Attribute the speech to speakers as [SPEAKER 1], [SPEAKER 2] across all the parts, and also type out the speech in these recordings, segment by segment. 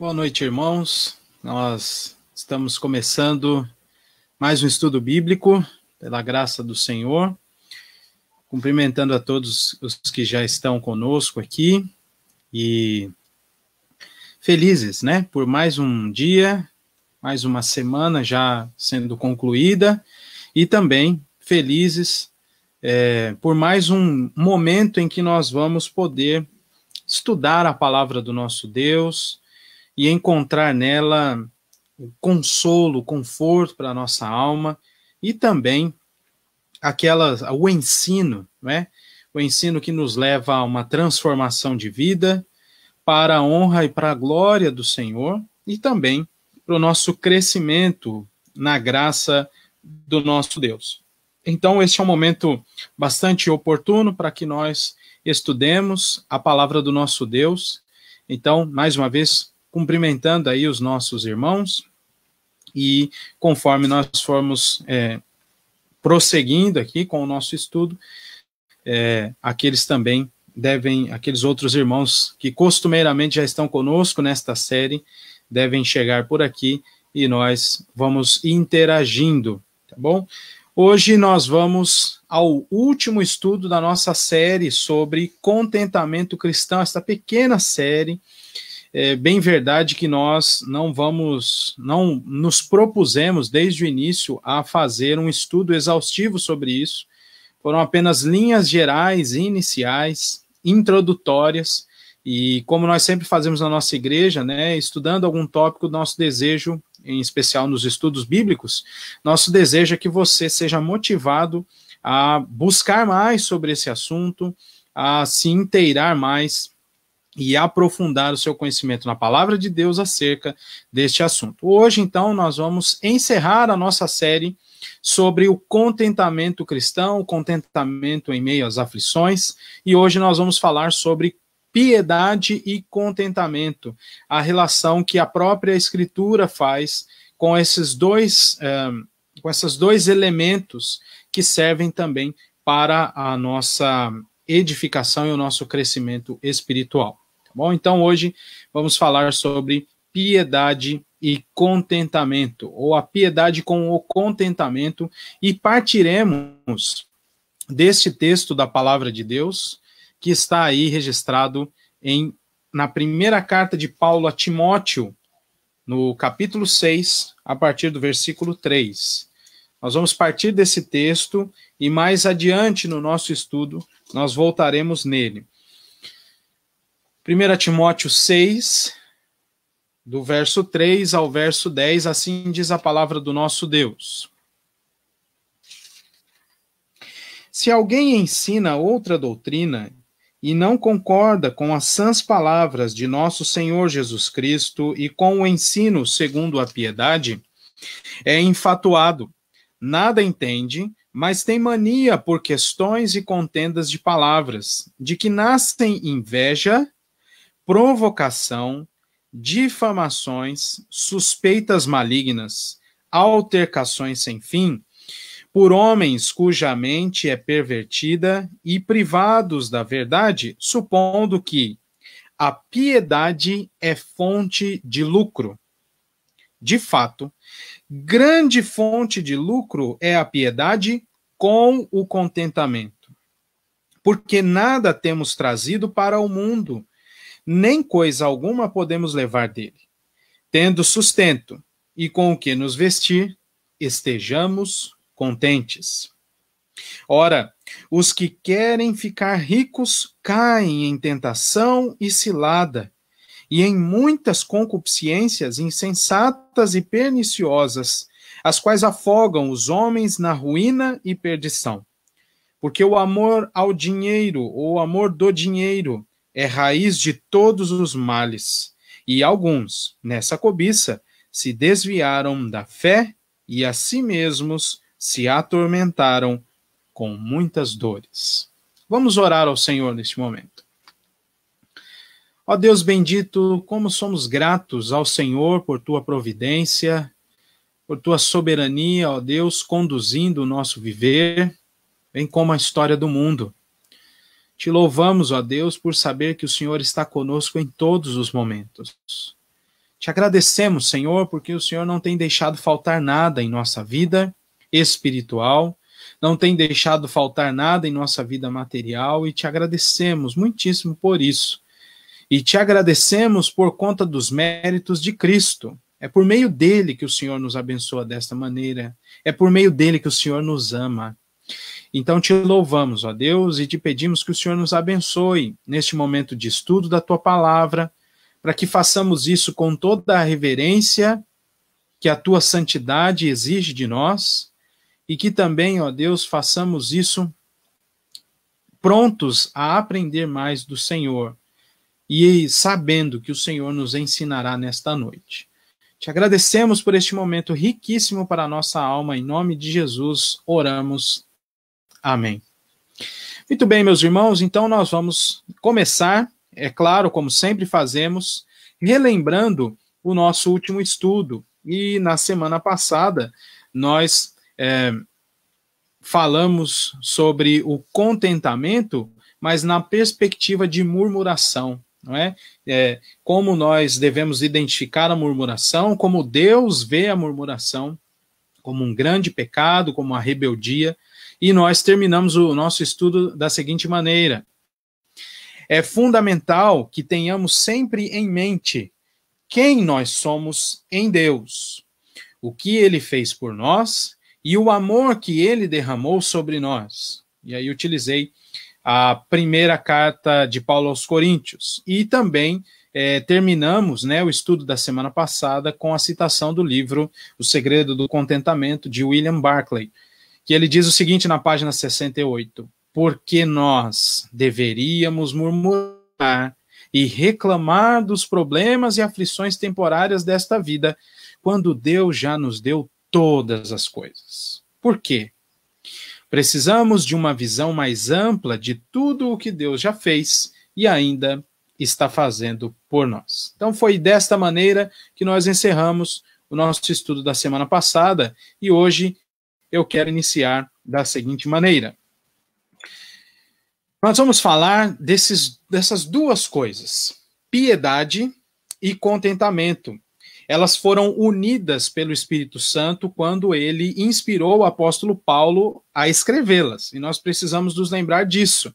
[SPEAKER 1] Boa noite, irmãos. Nós estamos começando mais um estudo bíblico, pela graça do Senhor. Cumprimentando a todos os que já estão conosco aqui e felizes, né? Por mais um dia, mais uma semana já sendo concluída e também felizes por mais um momento em que nós vamos poder estudar a palavra do nosso Deus e encontrar nela consolo, conforto para a nossa alma e também o ensino, né? O ensino que nos leva a uma transformação de vida para a honra e para a glória do Senhor e também para o nosso crescimento na graça do nosso Deus. Então, este é um momento bastante oportuno para que nós estudemos a palavra do nosso Deus. Então, mais uma vez, cumprimentando aí os nossos irmãos e conforme nós formos prosseguindo aqui com o nosso estudo, aqueles outros irmãos que costumeiramente já estão conosco nesta série, devem chegar por aqui e nós vamos interagindo, tá bom? Hoje nós vamos ao último estudo da nossa série sobre contentamento cristão, esta pequena série. É bem verdade que nós não nos propusemos desde o início a fazer um estudo exaustivo sobre isso. Foram apenas linhas gerais, iniciais, introdutórias, e como nós sempre fazemos na nossa igreja, né, estudando algum tópico, nosso desejo, em especial nos estudos bíblicos, nosso desejo é que você seja motivado a buscar mais sobre esse assunto, a se inteirar mais e aprofundar o seu conhecimento na palavra de Deus acerca deste assunto. Hoje, então, nós vamos encerrar a nossa série sobre o contentamento cristão, o contentamento em meio às aflições, e hoje nós vamos falar sobre piedade e contentamento, a relação que a própria Escritura faz com esses dois elementos que servem também para a nossa edificação e o nosso crescimento espiritual. Tá bom? Então, hoje vamos falar sobre piedade e contentamento, ou a piedade com o contentamento, e partiremos deste texto da palavra de Deus, que está aí registrado na primeira carta de Paulo a Timóteo, no capítulo 6, a partir do versículo 3. Nós vamos partir desse texto e mais adiante no nosso estudo nós voltaremos nele. 1 Timóteo 6, do verso 3 ao verso 10, assim diz a palavra do nosso Deus. Se alguém ensina outra doutrina e não concorda com as sãs palavras de nosso Senhor Jesus Cristo e com o ensino segundo a piedade, é enfatuado, nada entende, mas tem mania por questões e contendas de palavras, de que nascem inveja, provocação, difamações, suspeitas malignas, altercações sem fim, por homens cuja mente é pervertida e privados da verdade, supondo que a piedade é fonte de lucro. De fato, grande fonte de lucro é a piedade com o contentamento. Porque nada temos trazido para o mundo, nem coisa alguma podemos levar dele. Tendo sustento e com o que nos vestir, estejamos contentes. Ora, os que querem ficar ricos caem em tentação e cilada, e em muitas concupiscências insensatas e perniciosas, as quais afogam os homens na ruína e perdição. Porque o amor ao dinheiro, ou o amor do dinheiro, é raiz de todos os males, e alguns, nessa cobiça, se desviaram da fé e a si mesmos se atormentaram com muitas dores. Vamos orar ao Senhor neste momento. Ó Deus bendito, como somos gratos ao Senhor por tua providência, por tua soberania, ó Deus, conduzindo o nosso viver, bem como a história do mundo. Te louvamos, ó Deus, por saber que o Senhor está conosco em todos os momentos. Te agradecemos, Senhor, porque o Senhor não tem deixado faltar nada em nossa vida espiritual, não tem deixado faltar nada em nossa vida material, e te agradecemos muitíssimo por isso. E te agradecemos por conta dos méritos de Cristo. É por meio dele que o Senhor nos abençoa desta maneira. É por meio dele que o Senhor nos ama. Então te louvamos, ó Deus, e te pedimos que o Senhor nos abençoe neste momento de estudo da tua palavra, para que façamos isso com toda a reverência que a tua santidade exige de nós, e que também, ó Deus, façamos isso prontos a aprender mais do Senhor, e sabendo que o Senhor nos ensinará nesta noite. Te agradecemos por este momento riquíssimo para a nossa alma, em nome de Jesus, oramos. Amém. Muito bem, meus irmãos, então nós vamos começar, é claro, como sempre fazemos, relembrando o nosso último estudo. E na semana passada, nós falamos sobre o contentamento, mas na perspectiva de murmuração, não é? Como nós devemos identificar a murmuração, como Deus vê a murmuração, como um grande pecado, como uma rebeldia, e nós terminamos o nosso estudo da seguinte maneira: é fundamental que tenhamos sempre em mente quem nós somos em Deus, o que ele fez por nós e o amor que ele derramou sobre nós. E aí utilizei a primeira carta de Paulo aos Coríntios. E também terminamos, né, o estudo da semana passada com a citação do livro O Segredo do Contentamento, de William Barclay, que ele diz o seguinte na página 68: porque nós deveríamos murmurar e reclamar dos problemas e aflições temporárias desta vida, quando Deus já nos deu todas as coisas. Por quê? Precisamos de uma visão mais ampla de tudo o que Deus já fez e ainda está fazendo por nós. Então foi desta maneira que nós encerramos o nosso estudo da semana passada, e hoje eu quero iniciar da seguinte maneira. Nós vamos falar dessas duas coisas, piedade e contentamento. Elas foram unidas pelo Espírito Santo quando ele inspirou o apóstolo Paulo a escrevê-las. E nós precisamos nos lembrar disso.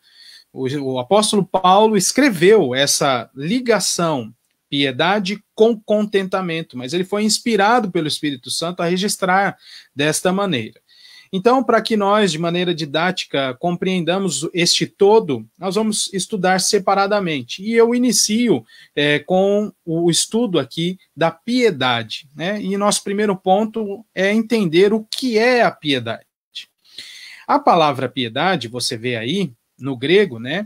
[SPEAKER 1] O apóstolo Paulo escreveu essa ligação, piedade com contentamento, mas ele foi inspirado pelo Espírito Santo a registrar desta maneira. Então, para que nós, de maneira didática, compreendamos este todo, nós vamos estudar separadamente. E eu inicio com o estudo aqui da piedade, né? E nosso primeiro ponto é entender o que é a piedade. A palavra piedade, você vê aí, no grego, né?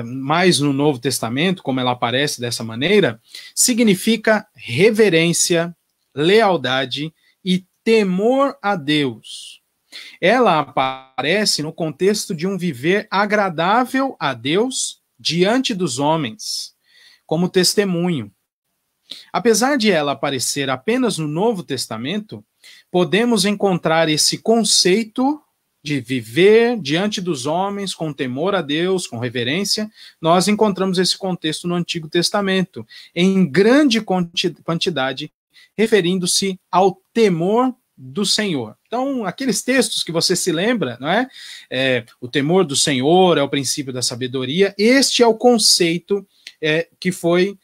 [SPEAKER 1] Mais no Novo Testamento, como ela aparece dessa maneira, significa reverência, lealdade e temor a Deus. Ela aparece no contexto de um viver agradável a Deus diante dos homens, como testemunho. Apesar de ela aparecer apenas no Novo Testamento, podemos encontrar esse conceito de viver diante dos homens com temor a Deus, com reverência. Nós encontramos esse contexto no Antigo Testamento, em grande quantidade, referindo-se ao temor do Senhor. Então, aqueles textos que você se lembra, não é? O temor do Senhor é o princípio da sabedoria. Este é o conceito que foi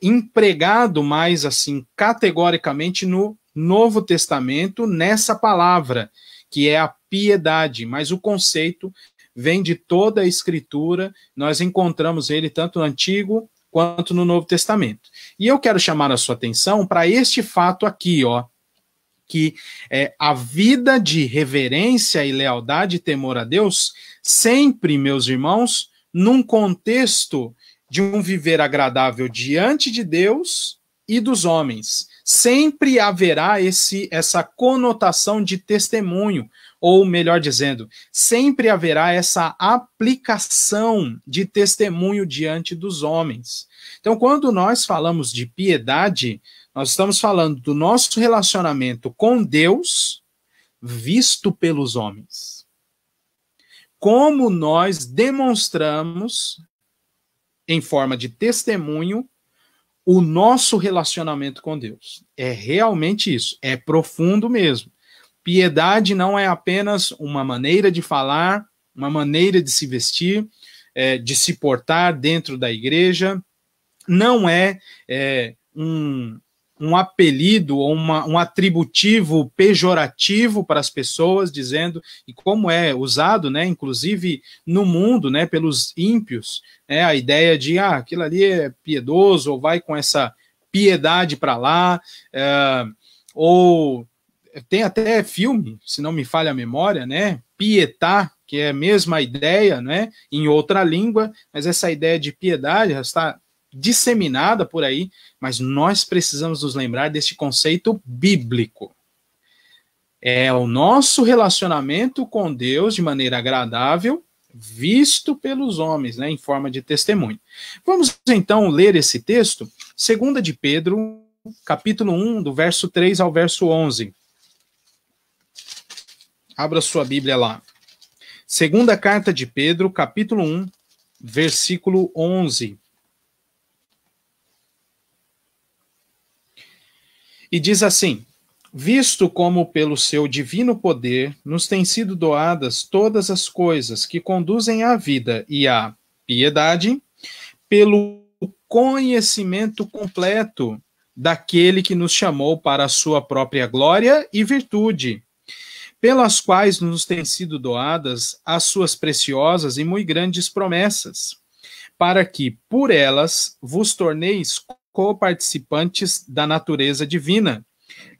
[SPEAKER 1] empregado mais assim categoricamente no Novo Testamento, nessa palavra, que é a piedade. Mas o conceito vem de toda a Escritura. Nós encontramos ele tanto no Antigo quanto no Novo Testamento. E eu quero chamar a sua atenção para este fato aqui, ó, que a vida de reverência e lealdade e temor a Deus, sempre, meus irmãos, num contexto de um viver agradável diante de Deus e dos homens. Sempre haverá essa conotação de testemunho, ou melhor dizendo, sempre haverá essa aplicação de testemunho diante dos homens. Então, quando nós falamos de piedade, nós estamos falando do nosso relacionamento com Deus visto pelos homens. Como nós demonstramos, em forma de testemunho, o nosso relacionamento com Deus. É realmente isso, é profundo mesmo. Piedade não é apenas uma maneira de falar, uma maneira de se vestir, de se portar dentro da igreja, não é, um apelido ou um atributivo pejorativo para as pessoas, dizendo, e como é usado, né, inclusive no mundo, né, pelos ímpios, a ideia de, aquilo ali é piedoso, ou vai com essa piedade para lá, ou tem até filme, se não me falha a memória, né, Pietà, que é a mesma ideia, né, em outra língua, mas essa ideia de piedade já está disseminada por aí, mas nós precisamos nos lembrar deste conceito bíblico. É o nosso relacionamento com Deus de maneira agradável, visto pelos homens, né, em forma de testemunho. Vamos então ler esse texto, 2 de Pedro, capítulo 1, do verso 3 ao verso 11. Abra sua Bíblia lá. Segunda carta de Pedro, capítulo 1, versículo 11. E diz assim: visto como pelo seu divino poder nos têm sido doadas todas as coisas que conduzem à vida e à piedade, pelo conhecimento completo daquele que nos chamou para a sua própria glória e virtude, pelas quais nos têm sido doadas as suas preciosas e muito grandes promessas, para que, por elas, vos torneis coparticipantes da natureza divina,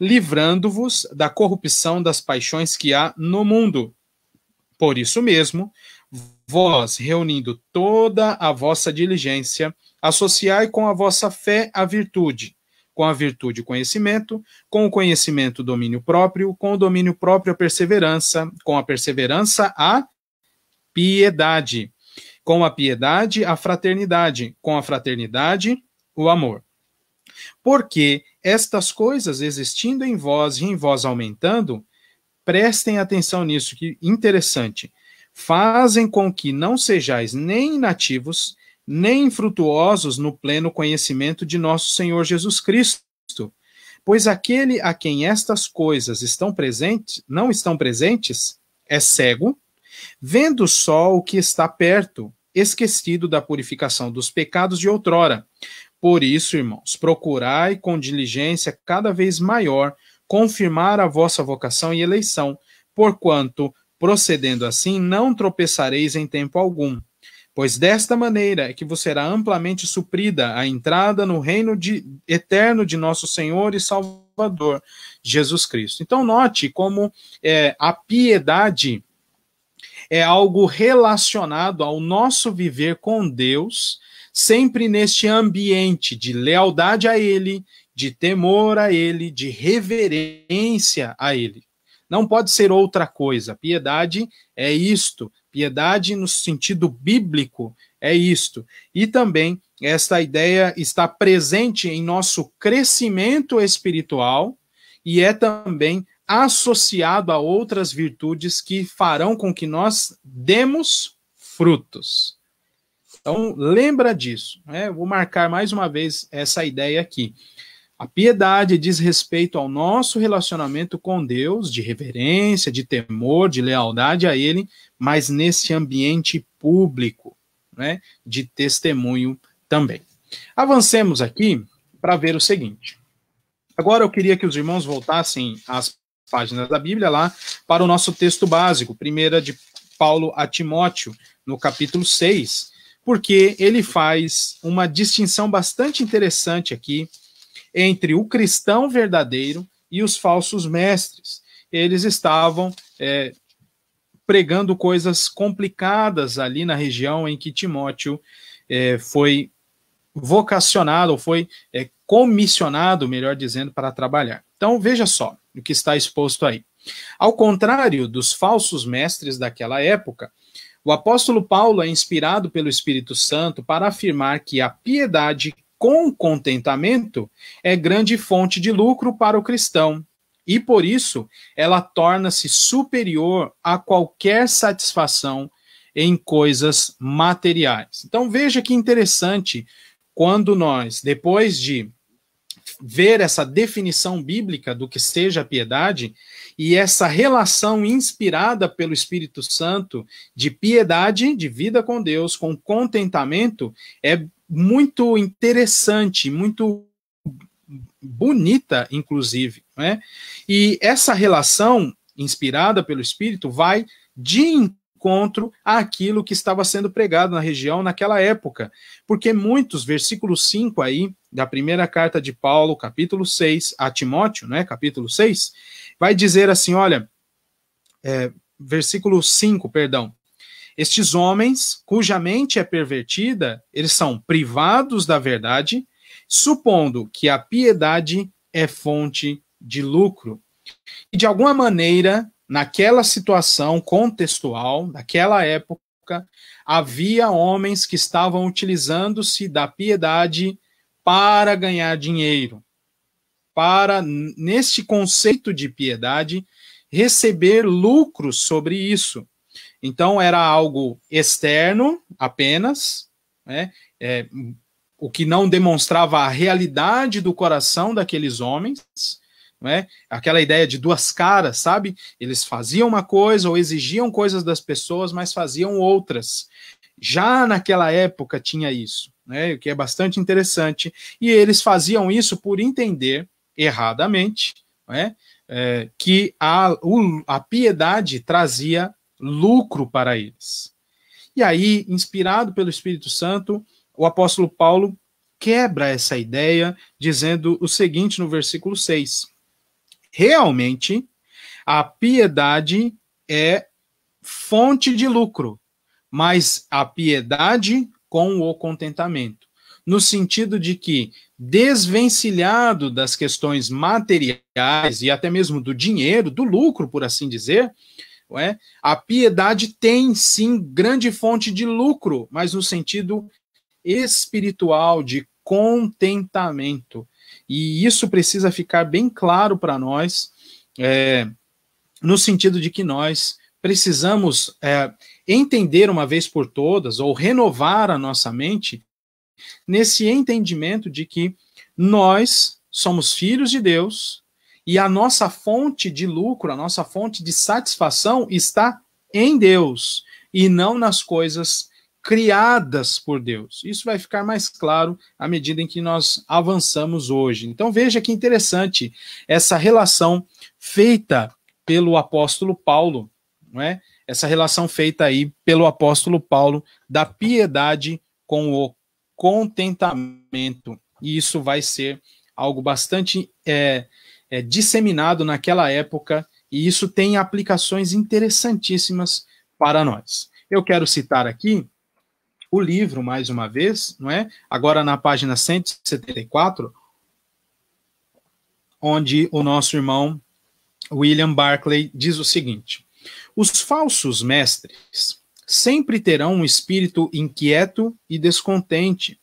[SPEAKER 1] livrando-vos da corrupção das paixões que há no mundo. Por isso mesmo, vós, reunindo toda a vossa diligência, associai com a vossa fé a virtude, com a virtude o conhecimento, com o conhecimento o domínio próprio, com o domínio próprio a perseverança, com a perseverança a piedade, com a piedade a fraternidade, com a fraternidade o amor. Porque estas coisas existindo em vós e em vós aumentando, prestem atenção nisso, que interessante, fazem com que não sejais nem inativos, nem infrutuosos no pleno conhecimento de nosso Senhor Jesus Cristo. Pois aquele a quem estas coisas não estão presentes, é cego, vendo só o que está perto, esquecido da purificação dos pecados de outrora. Por isso, irmãos, procurai com diligência cada vez maior confirmar a vossa vocação e eleição, porquanto, procedendo assim, não tropeçareis em tempo algum. Pois desta maneira é que vos será amplamente suprida a entrada no reino eterno de nosso Senhor e Salvador, Jesus Cristo. Então, note como a piedade é algo relacionado ao nosso viver com Deus, sempre neste ambiente de lealdade a Ele, de temor a Ele, de reverência a Ele. Não pode ser outra coisa. Piedade é isto. Piedade no sentido bíblico é isto. E também esta ideia está presente em nosso crescimento espiritual e é também associado a outras virtudes que farão com que nós demos frutos. Então, lembra disso, né? Vou marcar mais uma vez essa ideia aqui. A piedade diz respeito ao nosso relacionamento com Deus, de reverência, de temor, de lealdade a Ele, mas nesse ambiente público, né? De testemunho também. Avancemos aqui para ver o seguinte. Agora eu queria que os irmãos voltassem às páginas da Bíblia lá para o nosso texto básico, 1 de Paulo a Timóteo, no capítulo 6, porque ele faz uma distinção bastante interessante aqui entre o cristão verdadeiro e os falsos mestres. Eles estavam pregando coisas complicadas ali na região em que Timóteo foi vocacionado, ou foi comissionado, melhor dizendo, para trabalhar. Então, veja só o que está exposto aí. Ao contrário dos falsos mestres daquela época, o apóstolo Paulo é inspirado pelo Espírito Santo para afirmar que a piedade com contentamento é grande fonte de lucro para o cristão, e por isso ela torna-se superior a qualquer satisfação em coisas materiais. Então veja que interessante quando nós, depois de ver essa definição bíblica do que seja a piedade e essa relação inspirada pelo Espírito Santo de piedade, de vida com Deus, com contentamento, é muito interessante, muito bonita, inclusive, né? E essa relação inspirada pelo Espírito vai de encontro àquilo que estava sendo pregado na região naquela época, porque muitos, versículo 5 aí, da primeira carta de Paulo, capítulo 6, a Timóteo, né, capítulo 6, vai dizer assim, olha, versículo 5, perdão, estes homens, cuja mente é pervertida, eles são privados da verdade, supondo que a piedade é fonte de lucro. E de alguma maneira, naquela situação contextual, naquela época, havia homens que estavam utilizando-se da piedade para ganhar dinheiro, para, neste conceito de piedade, receber lucros sobre isso. Então, era algo externo apenas, né? O que não demonstrava a realidade do coração daqueles homens, né? Aquela ideia de duas caras, sabe? Eles faziam uma coisa ou exigiam coisas das pessoas, mas faziam outras. Já naquela época tinha isso, né? O que é bastante interessante. E eles faziam isso por entender erradamente, né? Que a piedade trazia lucro para eles. E aí, inspirado pelo Espírito Santo, o apóstolo Paulo quebra essa ideia, dizendo o seguinte no versículo 6. Realmente, a piedade é fonte de lucro, mas a piedade com o contentamento. No sentido de que, desvencilhado das questões materiais e até mesmo do dinheiro, do lucro, por assim dizer, a piedade tem, sim, grande fonte de lucro, mas no sentido espiritual, de contentamento. E isso precisa ficar bem claro para nós, no sentido de que nós precisamos entender uma vez por todas, ou renovar a nossa mente, nesse entendimento de que nós somos filhos de Deus, e a nossa fonte de lucro, a nossa fonte de satisfação está em Deus, e não nas coisas criadas por Deus. Isso vai ficar mais claro à medida em que nós avançamos hoje. Então veja que interessante essa relação feita pelo apóstolo Paulo, não é? Essa relação feita aí pelo apóstolo Paulo da piedade com o contentamento. E isso vai ser algo bastante disseminado naquela época, e isso tem aplicações interessantíssimas para nós. Eu quero citar aqui o livro, mais uma vez, não é? Agora na página 174, onde o nosso irmão William Barclay diz o seguinte: os falsos mestres sempre terão um espírito inquieto e descontente,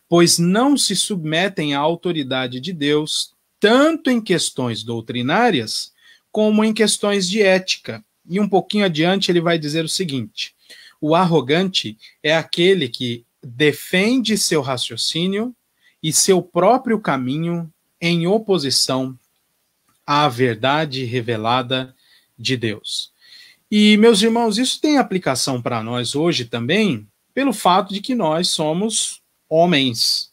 [SPEAKER 1] pois não se submetem à autoridade de Deus, tanto em questões doutrinárias, como em questões de ética. E um pouquinho adiante ele vai dizer o seguinte: o arrogante é aquele que defende seu raciocínio e seu próprio caminho em oposição à verdade revelada de Deus. E, meus irmãos, isso tem aplicação para nós hoje também, pelo fato de que nós somos homens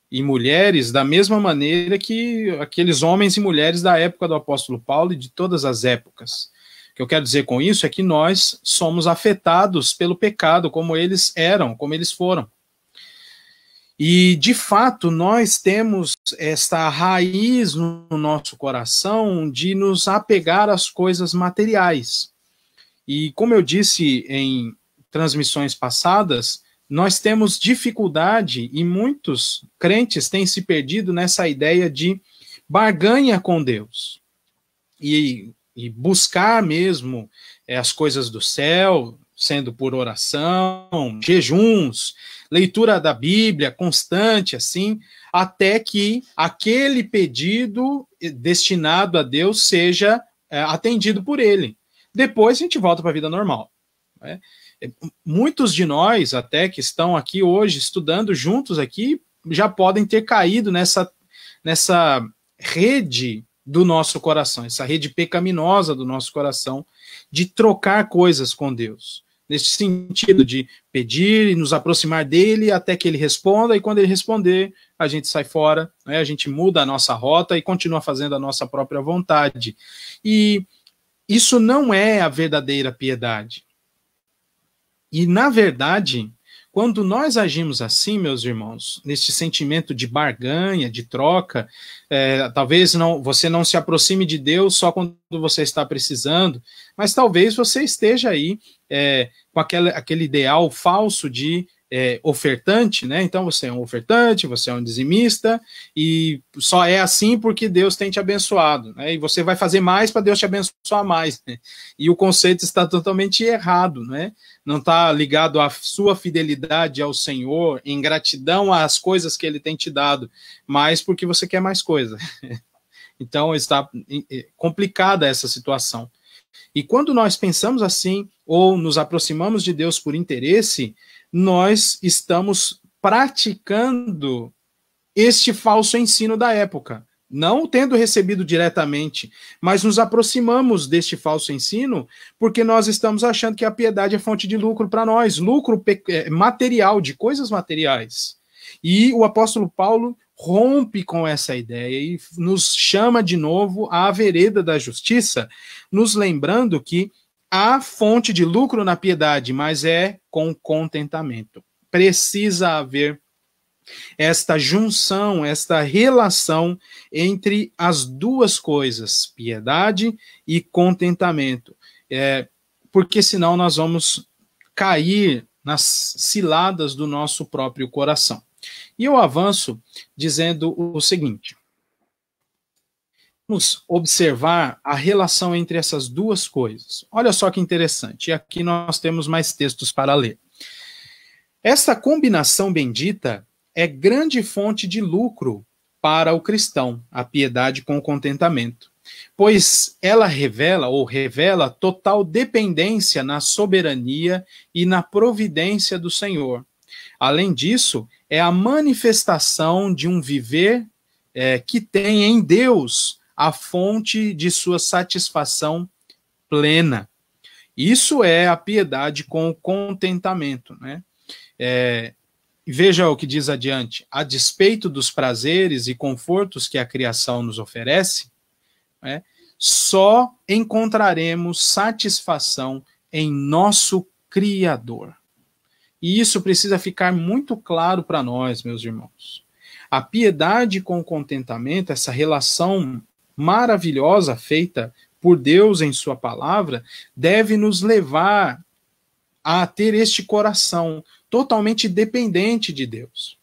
[SPEAKER 1] e mulheres da mesma maneira que aqueles homens e mulheres da época do apóstolo Paulo e de todas as épocas. O que eu quero dizer com isso é que nós somos afetados pelo pecado, como eles eram, como eles foram. E, de fato, nós temos esta raiz no nosso coração de nos apegar às coisas materiais. E, como eu disse em transmissões passadas, nós temos dificuldade, e muitos crentes têm se perdido nessa ideia de barganha com Deus. E buscar mesmo as coisas do céu, sendo por oração, jejuns, leitura da Bíblia constante, assim, até que aquele pedido destinado a Deus seja atendido por ele. Depois a gente volta para a vida normal, né? Muitos de nós, até que estão aqui hoje estudando juntos aqui, já podem ter caído nessa rede do nosso coração, essa rede pecaminosa do nosso coração, de trocar coisas com Deus. Nesse sentido de pedir e nos aproximar dele até que ele responda, e quando ele responder, a gente sai fora, né? A gente muda a nossa rota e continua fazendo a nossa própria vontade. E isso não é a verdadeira piedade. E, na verdade, quando nós agimos assim, meus irmãos, nesse sentimento de barganha, de troca, talvez você não se aproxime de Deus só quando você está precisando, mas talvez você esteja aí com aquele ideal falso de ofertante, né? Então você é um ofertante, você é um dizimista, e só é assim porque Deus tem te abençoado, né? E você vai fazer mais para Deus te abençoar mais, né? E o conceito está totalmente errado, né? Não está ligado à sua fidelidade ao Senhor, em gratidão às coisas que Ele tem te dado, mas porque você quer mais coisa. Então está complicada essa situação. E quando nós pensamos assim, ou nos aproximamos de Deus por interesse, nós estamos praticando este falso ensino da época. Não tendo recebido diretamente, mas nos aproximamos deste falso ensino porque nós estamos achando que a piedade é fonte de lucro para nós, lucro material, de coisas materiais. E o apóstolo Paulo rompe com essa ideia e nos chama de novo à vereda da justiça, nos lembrando que há fonte de lucro na piedade, mas é com contentamento. Precisa haver esta junção, esta relação entre as duas coisas, piedade e contentamento. Porque senão nós vamos cair nas ciladas do nosso próprio coração. E eu avanço dizendo o seguinte: vamos observar a relação entre essas duas coisas. Olha só que interessante, e aqui nós temos mais textos para ler. Esta combinação bendita é grande fonte de lucro para o cristão, a piedade com o contentamento, pois ela revela total dependência na soberania e na providência do Senhor. Além disso, é a manifestação de um viver que tem em Deus a fonte de sua satisfação plena. Isso é a piedade com o contentamento, né? Veja o que diz adiante: a despeito dos prazeres e confortos que a criação nos oferece, né, só encontraremos satisfação em nosso Criador. E isso precisa ficar muito claro para nós, meus irmãos. A piedade com o contentamento, essa relação maravilhosa feita por Deus em sua palavra, deve nos levar a ter este coração totalmente dependente de Deus.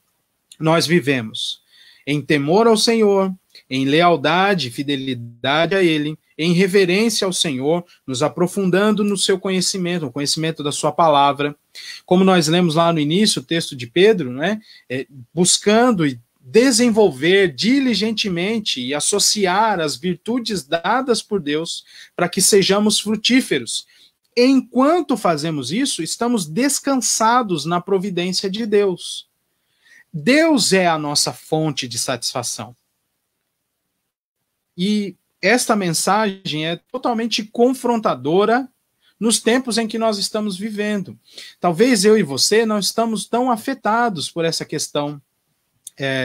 [SPEAKER 1] Nós vivemos em temor ao Senhor, em lealdade e fidelidade a Ele, em reverência ao Senhor, nos aprofundando no seu conhecimento, no conhecimento da sua palavra. Como nós lemos lá no início, o texto de Pedro, né, buscando e desenvolver diligentemente e associar as virtudes dadas por Deus para que sejamos frutíferos. Enquanto fazemos isso, estamos descansados na providência de Deus. Deus é a nossa fonte de satisfação. E esta mensagem é totalmente confrontadora nos tempos em que nós estamos vivendo. Talvez eu e você não estamos tão afetados por essa questão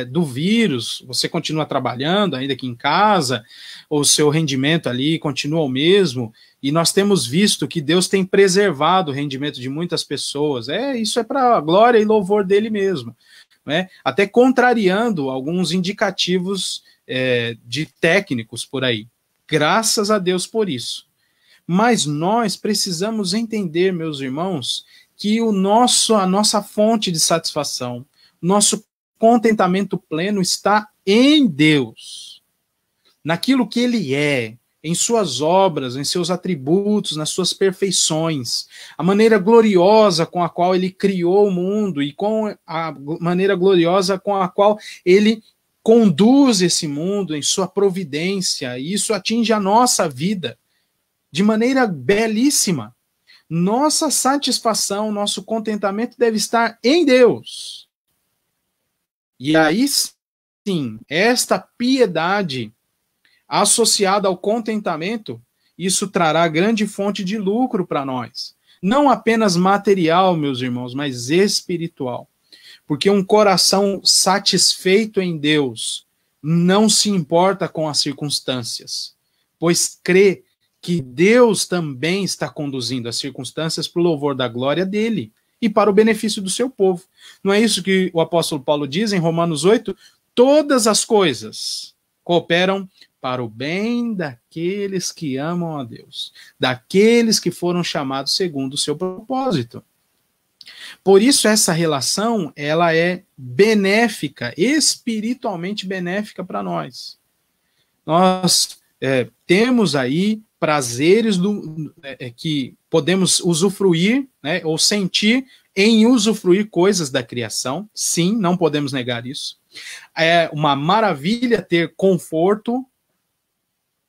[SPEAKER 1] do vírus. Você continua trabalhando ainda aqui em casa, o seu rendimento ali continua o mesmo, e nós temos visto que Deus tem preservado o rendimento de muitas pessoas. Isso é para a glória e louvor dele mesmo, né? Até contrariando alguns indicativos de técnicos por aí. Graças a Deus por isso. Mas nós precisamos entender, meus irmãos, que a nossa fonte de satisfação, nosso contentamento pleno está em Deus, naquilo que Ele é, em suas obras, em seus atributos, nas suas perfeições, a maneira gloriosa com a qual Ele criou o mundo e com a maneira gloriosa com a qual Ele conduz esse mundo em sua providência, e isso atinge a nossa vida de maneira belíssima. Nossa satisfação, nosso contentamento deve estar em Deus. E aí sim, esta piedade associada ao contentamento, isso trará grande fonte de lucro para nós. Não apenas material, meus irmãos, mas espiritual. Porque um coração satisfeito em Deus não se importa com as circunstâncias, pois crê que Deus também está conduzindo as circunstâncias para o louvor da glória dele e para o benefício do seu povo. Não é isso que o apóstolo Paulo diz em Romanos 8? Todas as coisas cooperam para o bem daqueles que amam a Deus, daqueles que foram chamados segundo o seu propósito. Por isso essa relação, ela é benéfica, espiritualmente benéfica para nós. Nós temos aí prazeres que podemos usufruir, né, ou sentir em usufruir coisas da criação. Sim, não podemos negar isso. É uma maravilha ter conforto,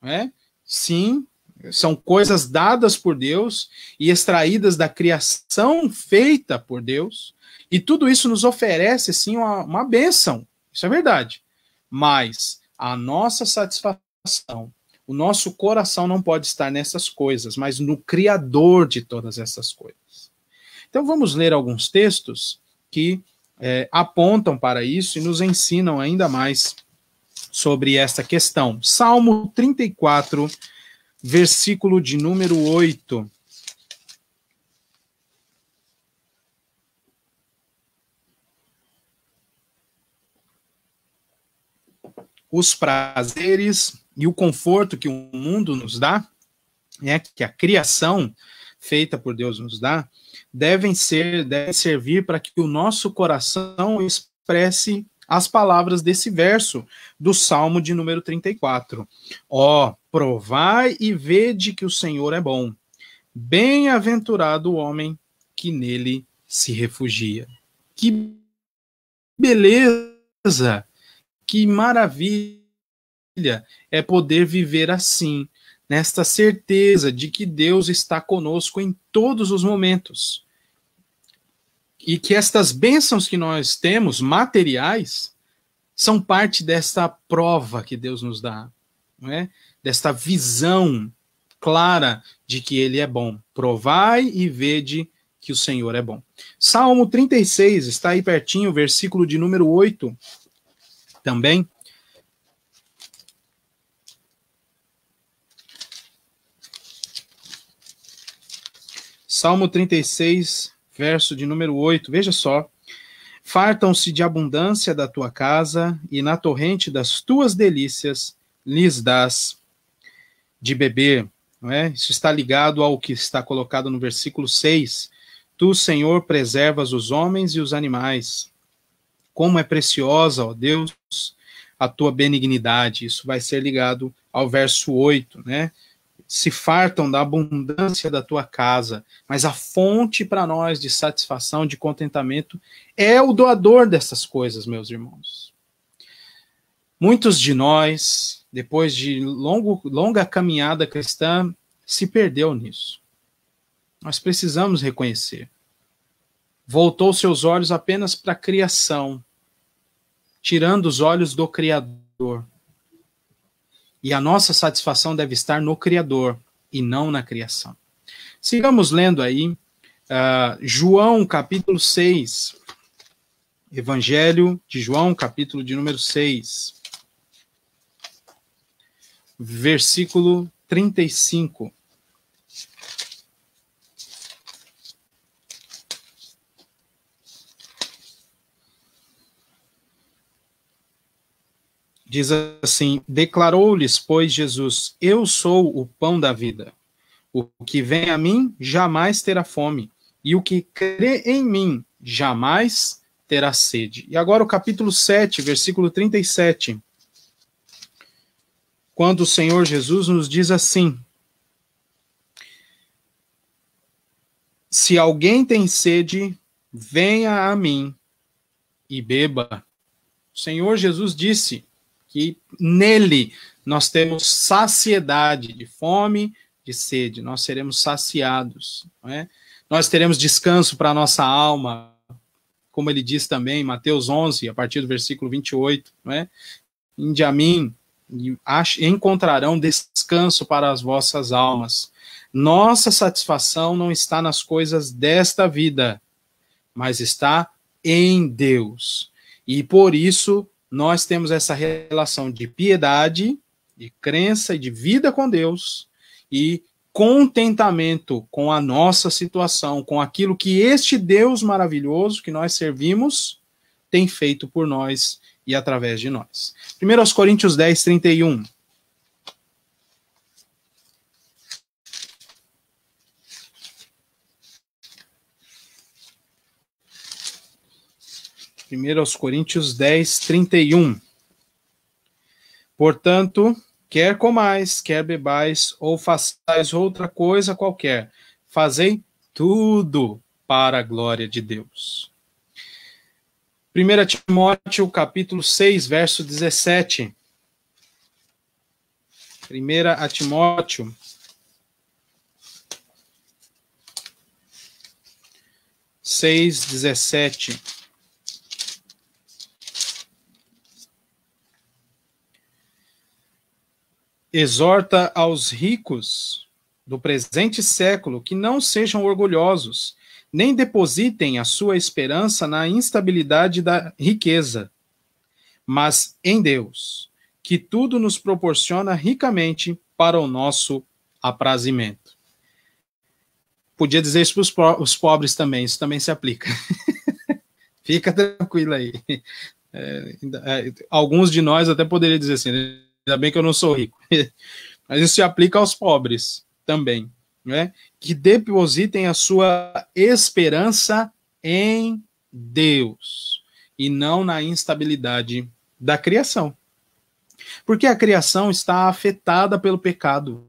[SPEAKER 1] né? Sim, são coisas dadas por Deus e extraídas da criação feita por Deus. E tudo isso nos oferece, sim, uma bênção. Isso é verdade. Mas a nossa satisfação, o nosso coração não pode estar nessas coisas, mas no Criador de todas essas coisas. Então vamos ler alguns textos que apontam para isso e nos ensinam ainda mais sobre essa questão. Salmo 34, versículo de número 8. Os prazeres e o conforto que o mundo nos dá, né, que a criação feita por Deus nos dá, devem servir para que o nosso coração expresse as palavras desse verso do Salmo de número 34. Ó, provai e vede que o Senhor é bom. Bem-aventurado o homem que nele se refugia. Que beleza, que maravilha é poder viver assim, nesta certeza de que Deus está conosco em todos os momentos. E que estas bênçãos que nós temos, materiais, são parte desta prova que Deus nos dá, não é? Desta visão clara de que Ele é bom. Provai e vede que o Senhor é bom. Salmo 36, está aí pertinho, versículo de número 8, também. Salmo 36, verso de número 8, veja só. Fartam-se de abundância da tua casa, e na torrente das tuas delícias lhes dás de beber. Não é? Isso está ligado ao que está colocado no versículo 6. Tu, Senhor, preservas os homens e os animais. Como é preciosa, ó Deus, a tua benignidade. Isso vai ser ligado ao verso 8, né? Se fartam da abundância da tua casa, mas a fonte para nós de satisfação, de contentamento, é o doador dessas coisas, meus irmãos. Muitos de nós, depois de longa caminhada cristã, se perdeu nisso. Nós precisamos reconhecer. Voltou seus olhos apenas para a criação, tirando os olhos do Criador. E a nossa satisfação deve estar no Criador e não na criação. Sigamos lendo aí, João, capítulo 6. Evangelho de João, capítulo de número 6. Versículo 35. Diz assim, declarou-lhes, pois, Jesus, eu sou o pão da vida. O que vem a mim jamais terá fome, e o que crê em mim jamais terá sede. E agora o capítulo 7, versículo 37. Quando o Senhor Jesus nos diz assim, se alguém tem sede, venha a mim e beba. O Senhor Jesus disse que nele nós temos saciedade de fome, de sede, nós seremos saciados, não é? Nós teremos descanso para a nossa alma, como ele diz também em Mateus 11, a partir do versículo 28, não é? Inde a mim, e encontrarão descanso para as vossas almas. Nossa satisfação não está nas coisas desta vida, mas está em Deus. E por isso nós temos essa relação de piedade, de crença e de vida com Deus, e contentamento com a nossa situação, com aquilo que este Deus maravilhoso que nós servimos tem feito por nós e através de nós. 1 Coríntios 10, 31. Aos Coríntios 10, 31. Portanto, quer comais, quer bebais, ou façais outra coisa qualquer, fazei tudo para a glória de Deus. 1 Timóteo, capítulo 6, verso 17. 1 Timóteo, seis, 17. Exorta aos ricos do presente século que não sejam orgulhosos, nem depositem a sua esperança na instabilidade da riqueza, mas em Deus, que tudo nos proporciona ricamente para o nosso aprazimento. Podia dizer isso para os pobres também, isso também se aplica. Fica tranquilo aí. Alguns de nós até poderiam dizer assim, ainda bem que eu não sou rico. Mas isso se aplica aos pobres também, né? Que depositem a sua esperança em Deus e não na instabilidade da criação. Porque a criação está afetada pelo pecado,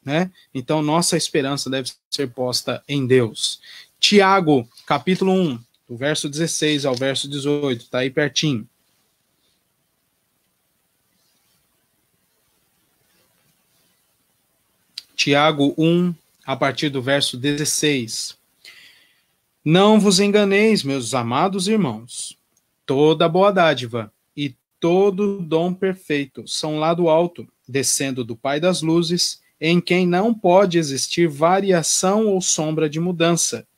[SPEAKER 1] né? Então nossa esperança deve ser posta em Deus. Tiago, capítulo 1, do verso 16 ao verso 18, está aí pertinho. Tiago 1, a partir do verso 16. Não vos enganeis, meus amados irmãos. Toda boa dádiva e todo dom perfeito são lá do alto, descendo do Pai das luzes, em quem não pode existir variação ou sombra de mudança.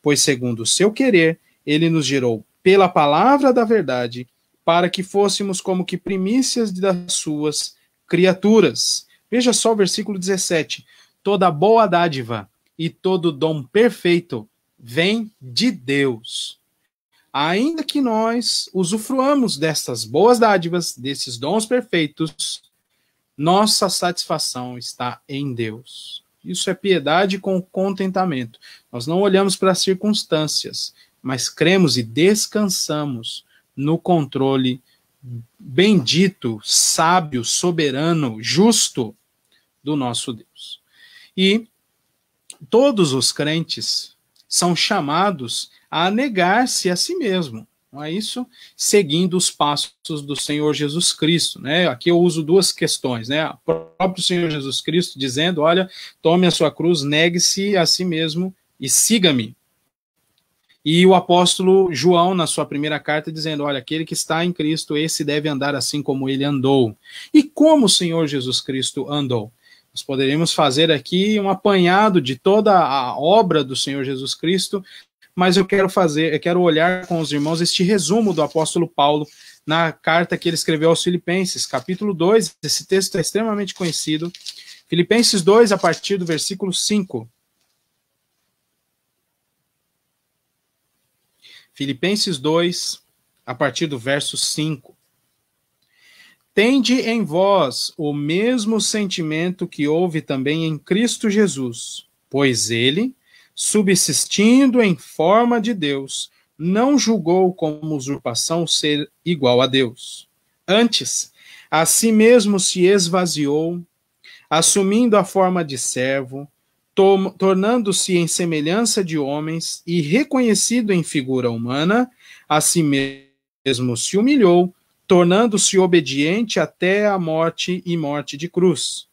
[SPEAKER 1] Pois, segundo o seu querer, ele nos gerou pela palavra da verdade, para que fôssemos como que primícias das suas criaturas. Veja só o versículo 17. Toda boa dádiva e todo dom perfeito vem de Deus. Ainda que nós usufruamos dessas boas dádivas, desses dons perfeitos, nossa satisfação está em Deus. Isso é piedade com contentamento. Nós não olhamos para as circunstâncias, mas cremos e descansamos no controle bendito, sábio, soberano, justo do nosso Deus. E todos os crentes são chamados a negar-se a si mesmo, não é isso? Seguindo os passos do Senhor Jesus Cristo, né? Aqui eu uso duas questões, né? O próprio Senhor Jesus Cristo dizendo, olha, tome a sua cruz, negue-se a si mesmo e siga-me. E o apóstolo João, na sua primeira carta, dizendo, olha, aquele que está em Cristo, esse deve andar assim como ele andou. E como o Senhor Jesus Cristo andou? Nós poderíamos fazer aqui um apanhado de toda a obra do Senhor Jesus Cristo, mas eu quero olhar com os irmãos este resumo do apóstolo Paulo na carta que ele escreveu aos Filipenses, capítulo 2, esse texto é extremamente conhecido, Filipenses 2, a partir do versículo 5. Filipenses 2, a partir do verso 5. Tende em vós o mesmo sentimento que houve também em Cristo Jesus, pois ele, subsistindo em forma de Deus, não julgou como usurpação ser igual a Deus. Antes, a si mesmo se esvaziou, assumindo a forma de servo, tornando-se em semelhança de homens e reconhecido em figura humana, a si mesmo se humilhou, tornando-se obediente até a morte e morte de cruz.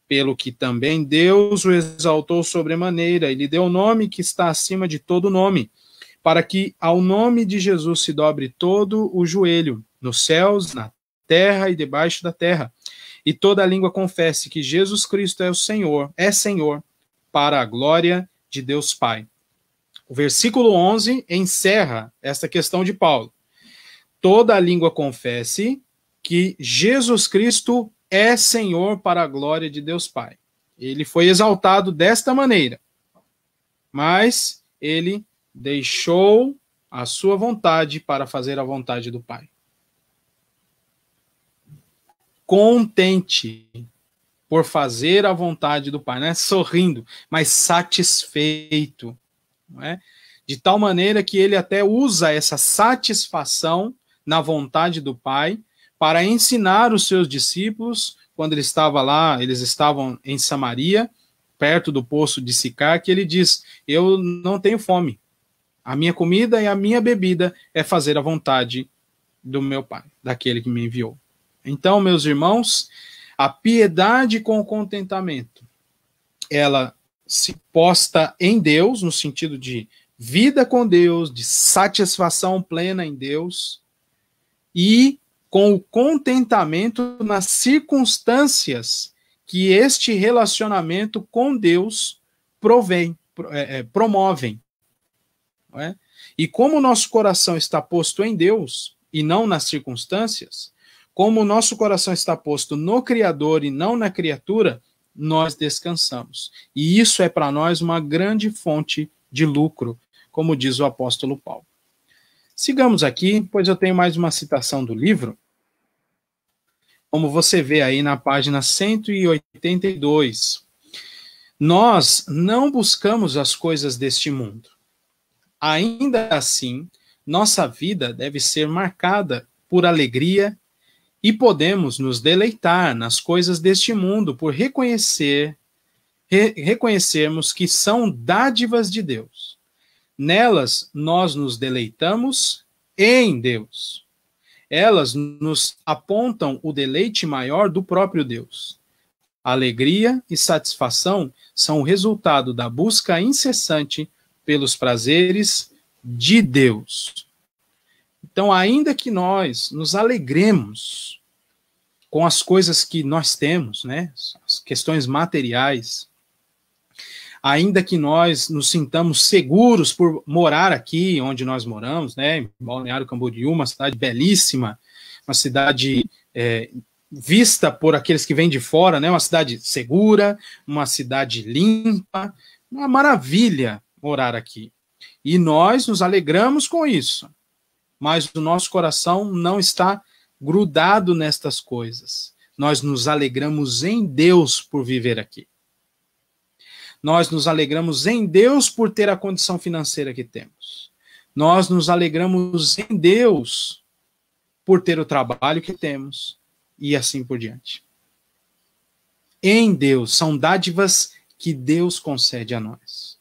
[SPEAKER 1] Pelo que também Deus o exaltou sobremaneira e lhe deu o nome que está acima de todo nome, para que ao nome de Jesus se dobre todo o joelho, nos céus, na terra e debaixo da terra, e toda língua confesse que Jesus Cristo é Senhor, para a glória de Deus Pai. O versículo 11 encerra esta questão de Paulo. Toda língua confesse que Jesus Cristo é Senhor para a glória de Deus Pai. Ele foi exaltado desta maneira, mas ele deixou a sua vontade para fazer a vontade do Pai. Contente por fazer a vontade do Pai, não é sorrindo, mas satisfeito, não é? De tal maneira que ele até usa essa satisfação na vontade do Pai para ensinar os seus discípulos, quando ele estava lá, eles estavam em Samaria, perto do poço de Sicar, que ele diz: eu não tenho fome, a minha comida e a minha bebida é fazer a vontade do meu Pai, daquele que me enviou. Então, meus irmãos, a piedade com o contentamento, ela se posta em Deus, no sentido de vida com Deus, de satisfação plena em Deus, e com o contentamento nas circunstâncias que este relacionamento com Deus promovem. Não é? E como o nosso coração está posto em Deus, e não nas circunstâncias, como o nosso coração está posto no Criador e não na criatura, nós descansamos. E isso é para nós uma grande fonte de lucro, como diz o apóstolo Paulo. Sigamos aqui, pois eu tenho mais uma citação do livro. Como você vê aí na página 182. Nós não buscamos as coisas deste mundo. Ainda assim, nossa vida deve ser marcada por alegria e podemos nos deleitar nas coisas deste mundo por reconhecermos que são dádivas de Deus. Nelas nós nos deleitamos em Deus. Elas nos apontam o deleite maior do próprio Deus. Alegria e satisfação são o resultado da busca incessante pelos prazeres de Deus. Então, ainda que nós nos alegremos com as coisas que nós temos, né, as questões materiais, ainda que nós nos sintamos seguros por morar aqui onde nós moramos, né, em Balneário Camboriú, uma cidade belíssima, uma cidade vista por aqueles que vêm de fora, né, uma cidade segura, uma cidade limpa, uma maravilha morar aqui. E nós nos alegramos com isso. Mas o nosso coração não está grudado nestas coisas. Nós nos alegramos em Deus por viver aqui. Nós nos alegramos em Deus por ter a condição financeira que temos. Nós nos alegramos em Deus por ter o trabalho que temos e assim por diante. Em Deus, são dádivas que Deus concede a nós.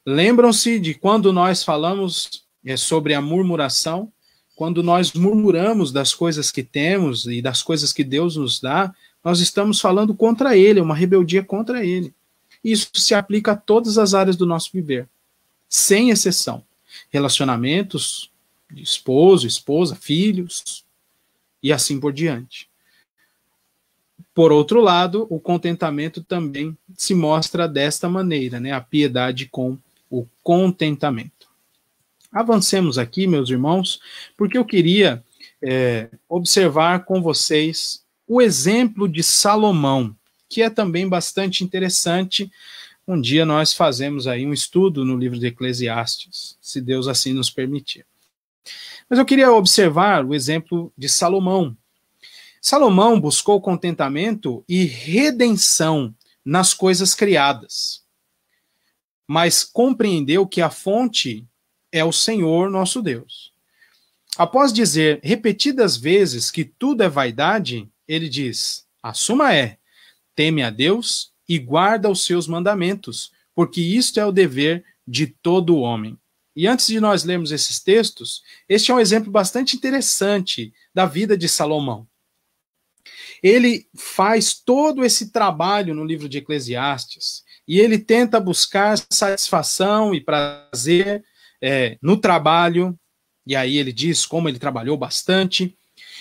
[SPEAKER 1] Lembram-se de quando nós falamos sobre a murmuração? Quando nós murmuramos das coisas que temos e das coisas que Deus nos dá, nós estamos falando contra Ele, uma rebeldia contra Ele. Isso se aplica a todas as áreas do nosso viver, sem exceção. Relacionamentos de esposo, esposa, filhos, e assim por diante. Por outro lado, o contentamento também se mostra desta maneira, né? A piedade com o contentamento. Avancemos aqui, meus irmãos, porque eu queria observar com vocês o exemplo de Salomão, que é também bastante interessante. Um dia nós fazemos aí um estudo no livro de Eclesiastes, se Deus assim nos permitir. Mas eu queria observar o exemplo de Salomão. Salomão buscou contentamento e redenção nas coisas criadas, mas compreendeu que a fonte é o Senhor nosso Deus. Após dizer repetidas vezes que tudo é vaidade, ele diz: a suma é, teme a Deus e guarda os seus mandamentos, porque isto é o dever de todo homem. E antes de nós lermos esses textos, este é um exemplo bastante interessante da vida de Salomão. Ele faz todo esse trabalho no livro de Eclesiastes, e ele tenta buscar satisfação e prazer no trabalho, e aí ele diz como ele trabalhou bastante.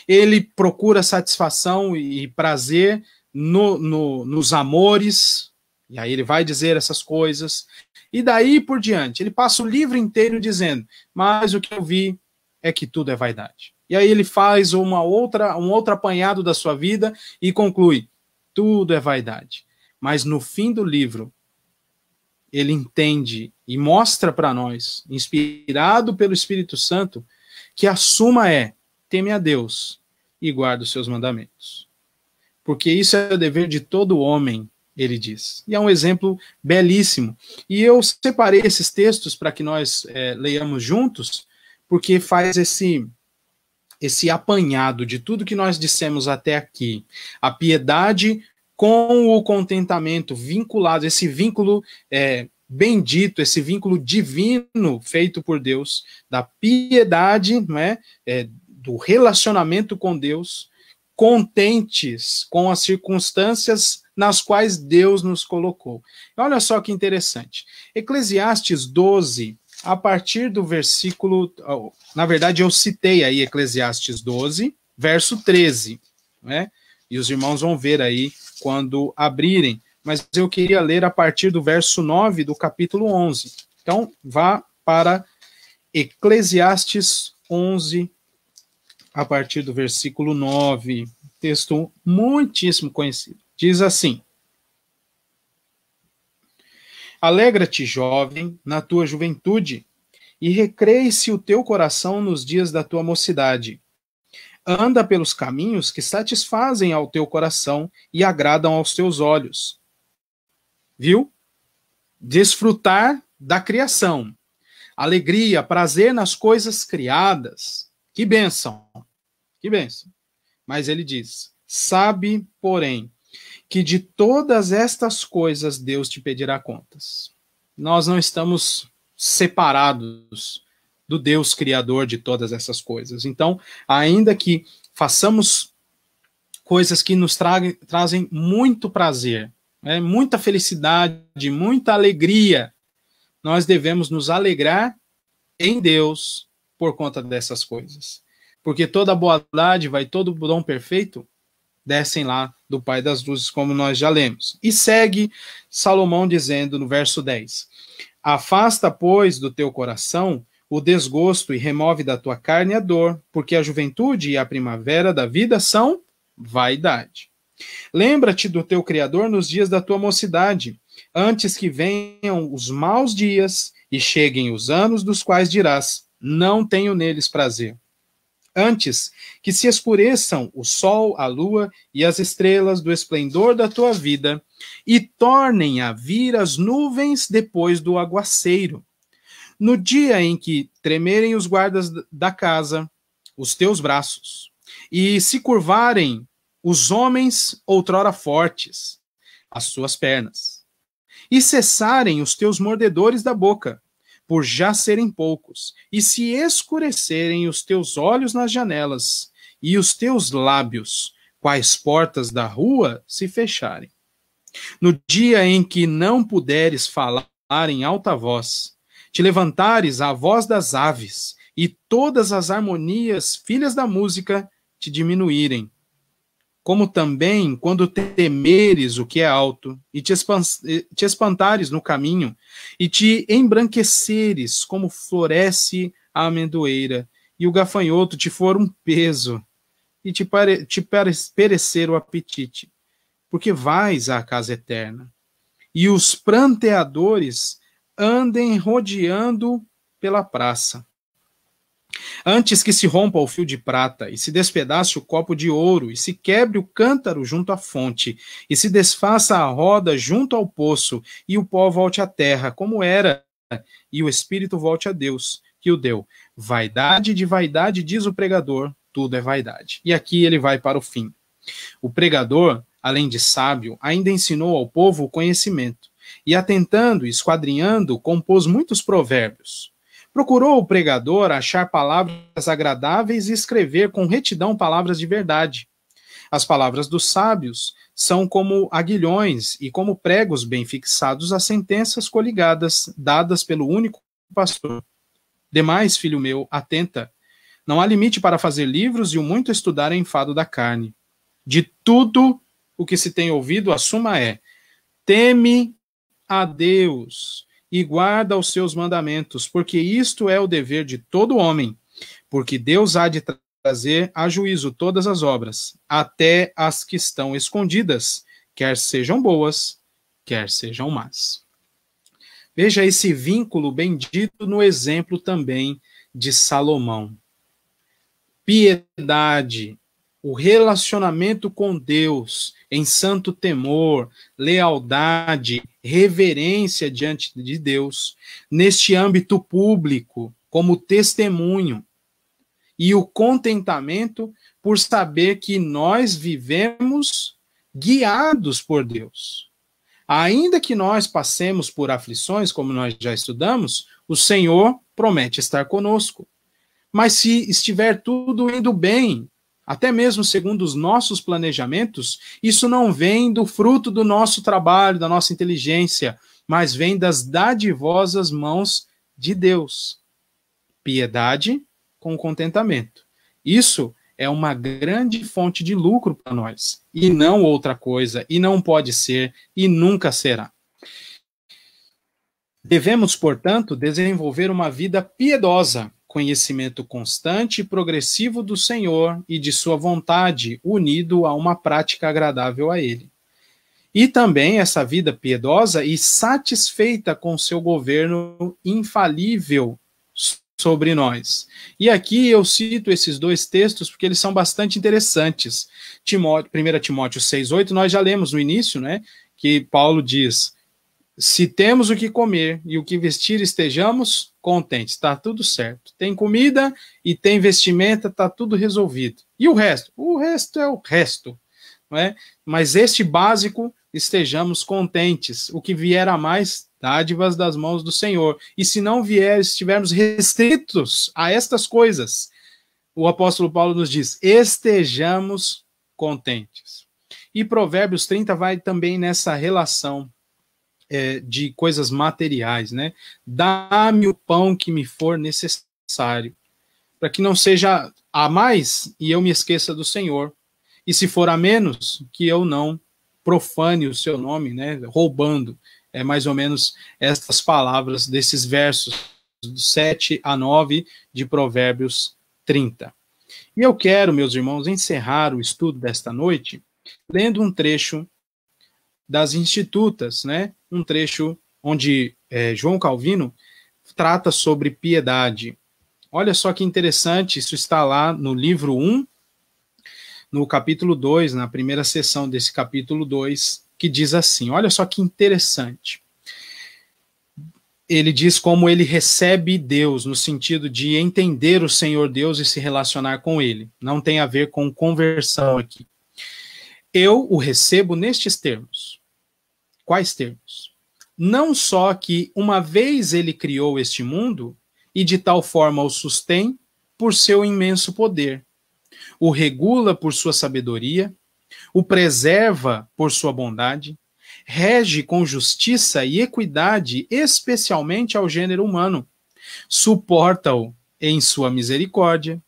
[SPEAKER 1] Ele procura satisfação e prazer nos amores, e aí ele vai dizer essas coisas, e daí por diante, ele passa o livro inteiro dizendo, mas o que eu vi é que tudo é vaidade. E aí ele faz um outro apanhado da sua vida e conclui, tudo é vaidade. Mas no fim do livro, ele entende e mostra para nós, inspirado pelo Espírito Santo, que a suma é, teme a Deus e guarda os seus mandamentos. Porque isso é o dever de todo homem, ele diz. E é um exemplo belíssimo. E eu separei esses textos para que nós leiamos juntos, porque faz esse apanhado de tudo que nós dissemos até aqui. A piedade com o contentamento vinculado, esse vínculo bendito, esse vínculo divino feito por Deus, da piedade, do relacionamento com Deus, contentes com as circunstâncias nas quais Deus nos colocou. Olha só que interessante. Eclesiastes 12, a partir do versículo... Na verdade, eu citei aí Eclesiastes 12, verso 13, né? E os irmãos vão ver aí quando abrirem. Mas eu queria ler a partir do verso 9 do capítulo 11. Então, vá para Eclesiastes 11, a partir do versículo 9. Texto muitíssimo conhecido. Diz assim: Alegra-te, jovem, na tua juventude, e recreie-se o teu coração nos dias da tua mocidade. Anda pelos caminhos que satisfazem ao teu coração e agradam aos teus olhos. Viu? Desfrutar da criação. Alegria, prazer nas coisas criadas. Que bênção! Que bênção! Mas ele diz, sabe, porém, que de todas estas coisas Deus te pedirá contas. Nós não estamos separados do Deus criador de todas essas coisas. Então, ainda que façamos coisas que nos trazem muito prazer, muita felicidade, muita alegria, nós devemos nos alegrar em Deus por conta dessas coisas. Porque toda boa dádiva e todo dom perfeito descem lá do Pai das Luzes, como nós já lemos. E segue Salomão dizendo no verso 10, afasta, pois, do teu coração o desgosto e remove da tua carne a dor, porque a juventude e a primavera da vida são vaidade. Lembra-te do teu Criador nos dias da tua mocidade, antes que venham os maus dias e cheguem os anos dos quais dirás, não tenho neles prazer. Antes que se escureçam o sol, a lua e as estrelas do esplendor da tua vida, e tornem a vir as nuvens depois do aguaceiro. No dia em que tremerem os guardas da casa, os teus braços, e se curvarem os homens outrora fortes, as suas pernas, e cessarem os teus mordedores da boca, por já serem poucos, e se escurecerem os teus olhos nas janelas, e os teus lábios, quais portas da rua, se fecharem. No dia em que não puderes falar em alta voz, te levantares à voz das aves, e todas as harmonias, filhas da música, te diminuírem. Como também quando temeres o que é alto, e te espantares no caminho, e te embranqueceres como floresce a amendoeira, e o gafanhoto te for um peso, e te perecer o apetite, porque vais à casa eterna, e os pranteadores andem rodeando pela praça. Antes que se rompa o fio de prata, e se despedace o copo de ouro, e se quebre o cântaro junto à fonte, e se desfaça a roda junto ao poço, e o pó volte à terra, como era, e o espírito volte a Deus, que o deu. Vaidade de vaidade, diz o pregador, tudo é vaidade. E aqui ele vai para o fim. O pregador, além de sábio, ainda ensinou ao povo o conhecimento, e atentando e esquadrinhando, compôs muitos provérbios. Procurou o pregador achar palavras agradáveis e escrever com retidão palavras de verdade. As palavras dos sábios são como aguilhões e como pregos bem fixados às sentenças coligadas, dadas pelo único pastor. Demais, filho meu, atenta. Não há limite para fazer livros e o muito estudar é enfado da carne. De tudo o que se tem ouvido, a suma é: teme a Deus e guarda os seus mandamentos, porque isto é o dever de todo homem, porque Deus há de trazer a juízo todas as obras, até as que estão escondidas, quer sejam boas, quer sejam más. Veja esse vínculo bendito no exemplo também de Salomão. Piedade, o relacionamento com Deus em santo temor, lealdade, reverência diante de Deus, neste âmbito público, como testemunho, e o contentamento por saber que nós vivemos guiados por Deus. Ainda que nós passemos por aflições, como nós já estudamos, o Senhor promete estar conosco. Mas se estiver tudo indo bem, até mesmo segundo os nossos planejamentos, isso não vem do fruto do nosso trabalho, da nossa inteligência, mas vem das dadivosas mãos de Deus. Piedade com contentamento. Isso é uma grande fonte de lucro para nós, e não outra coisa, e não pode ser, e nunca será. Devemos, portanto, desenvolver uma vida piedosa, conhecimento constante e progressivo do Senhor e de sua vontade, unido a uma prática agradável a Ele. E também essa vida piedosa e satisfeita com seu governo infalível sobre nós. E aqui eu cito esses dois textos porque eles são bastante interessantes. 1 Timóteo 6,8, nós já lemos no início, né, que Paulo diz: se temos o que comer e o que vestir, estejamos contentes. Está tudo certo. Tem comida e tem vestimenta, está tudo resolvido. E o resto? O resto é o resto. Não é? Mas este básico, estejamos contentes. O que vier a mais, dádivas das mãos do Senhor. E se não vier, estivermos restritos a estas coisas, o apóstolo Paulo nos diz: estejamos contentes. E Provérbios 30 vai também nessa relação de coisas materiais, né? Dá-me o pão que me for necessário, para que não seja a mais e eu me esqueça do Senhor, e se for a menos, que eu não profane o seu nome, né? Roubando. É mais ou menos estas palavras desses versos, do 7 a 9 de Provérbios 30. E eu quero, meus irmãos, encerrar o estudo desta noite lendo um trecho das Institutas, né? Um trecho onde João Calvino trata sobre piedade. Olha só que interessante, isso está lá no livro 1, no capítulo 2, na primeira seção desse capítulo 2, que diz assim, olha só que interessante. Ele diz como ele recebe Deus, no sentido de entender o Senhor Deus e se relacionar com ele. Não tem a ver com conversão aqui. Eu o recebo nestes termos. Quais termos? Não só que uma vez ele criou este mundo e de tal forma o sustém por seu imenso poder, o regula por sua sabedoria, o preserva por sua bondade, rege com justiça e equidade especialmente ao gênero humano, suporta-o em sua misericórdia,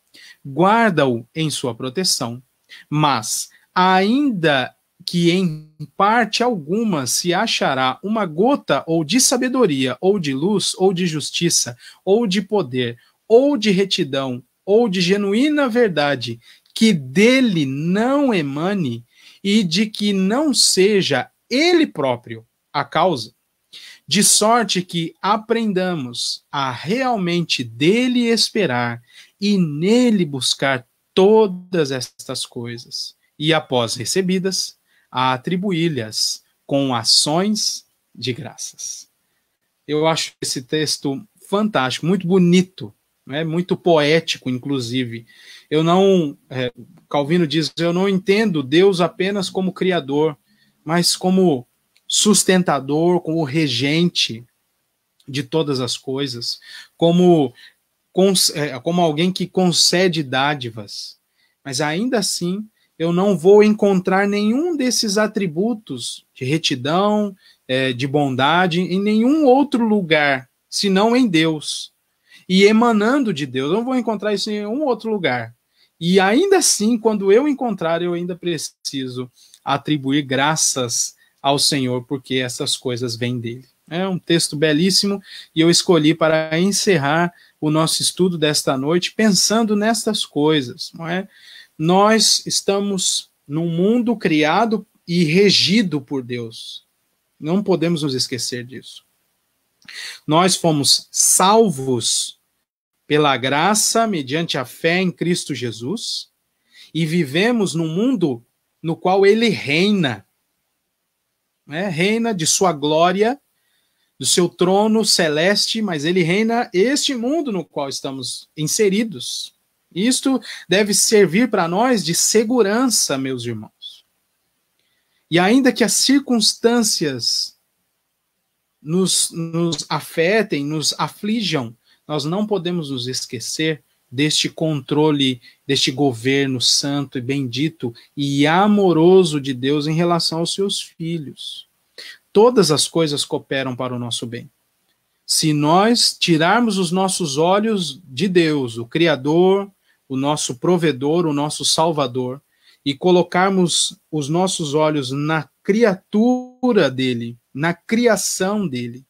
[SPEAKER 1] guarda-o em sua proteção, mas, ainda que em parte alguma se achará uma gota ou de sabedoria, ou de luz, ou de justiça, ou de poder, ou de retidão, ou de genuína verdade, que dele não emane e de que não seja ele próprio a causa, de sorte que aprendamos a realmente dele esperar e nele buscar todas estas coisas, e após recebidas, a atribuí-lhas com ações de graças. Eu acho esse texto fantástico, muito bonito, né? Muito poético, inclusive. Calvino diz, eu não entendo Deus apenas como criador, mas como sustentador, como regente de todas as coisas, como alguém que concede dádivas. Mas ainda assim, eu não vou encontrar nenhum desses atributos de retidão, de bondade, em nenhum outro lugar, senão em Deus. e emanando de Deus. Eu não vou encontrar isso em nenhum outro lugar. E ainda assim, quando eu encontrar, eu ainda preciso atribuir graças ao Senhor, porque essas coisas vêm dele. É um texto belíssimo e eu escolhi para encerrar o nosso estudo desta noite pensando nestas coisas, não é? Nós estamos num mundo criado e regido por Deus. Não podemos nos esquecer disso. Nós fomos salvos pela graça, mediante a fé em Cristo Jesus, e vivemos num mundo no qual ele reina, né? Reina de sua glória, do seu trono celeste, mas ele reina este mundo no qual estamos inseridos. Isto deve servir para nós de segurança, meus irmãos. E ainda que as circunstâncias nos afetem, nos aflijam, nós não podemos nos esquecer deste controle, deste governo santo e bendito e amoroso de Deus em relação aos seus filhos. Todas as coisas cooperam para o nosso bem. Se nós tirarmos os nossos olhos de Deus, o Criador, o nosso provedor, o nosso Salvador, e colocarmos os nossos olhos na criatura dele, na criação dele,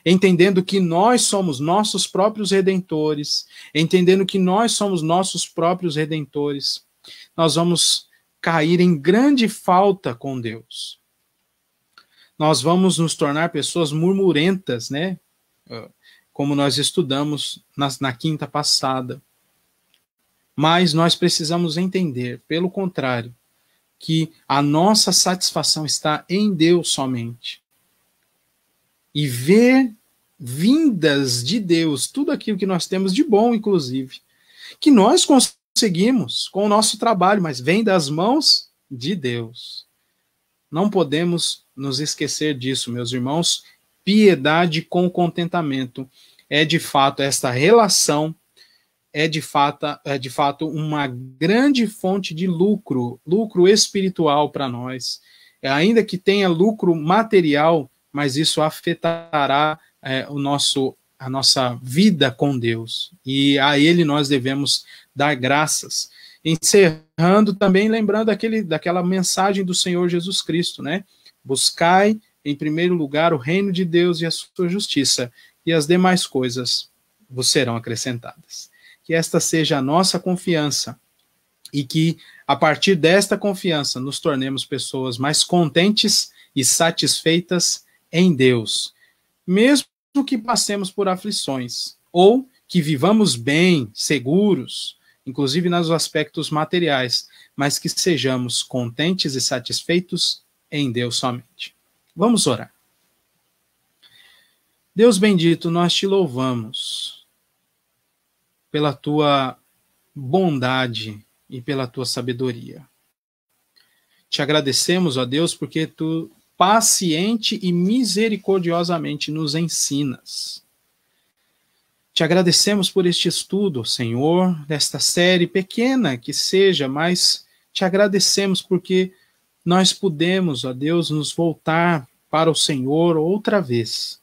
[SPEAKER 1] entendendo que nós somos nossos próprios redentores, entendendo que nós somos nossos próprios redentores, nós vamos cair em grande falta com Deus. Nós vamos nos tornar pessoas murmurentas, né? Como nós estudamos na quinta passada. Mas nós precisamos entender, pelo contrário, que a nossa satisfação está em Deus somente. E ver vindas de Deus, tudo aquilo que nós temos de bom, inclusive, que nós conseguimos com o nosso trabalho, mas vem das mãos de Deus. Não podemos nos esquecer disso, meus irmãos. Piedade com contentamento é de fato esta relação, é de fato uma grande fonte de lucro espiritual para nós. Ainda que tenha lucro material, mas isso afetará a nossa vida com Deus. E a Ele nós devemos dar graças. Encerrando também, lembrando daquela mensagem do Senhor Jesus Cristo, né? Buscai, em primeiro lugar, o reino de Deus e a sua justiça, e as demais coisas vos serão acrescentadas. Que esta seja a nossa confiança, e que, a partir desta confiança, nos tornemos pessoas mais contentes e satisfeitas em Deus, mesmo que passemos por aflições, ou que vivamos bem, seguros, inclusive nos aspectos materiais, mas que sejamos contentes e satisfeitos em Deus somente. Vamos orar. Deus bendito, nós te louvamos pela tua bondade e pela tua sabedoria. Te agradecemos, ó Deus, porque tu paciente e misericordiosamente nos ensinas. Te agradecemos por este estudo, Senhor, desta série pequena que seja, mas te agradecemos porque nós pudemos, ó Deus, nos voltar para o Senhor outra vez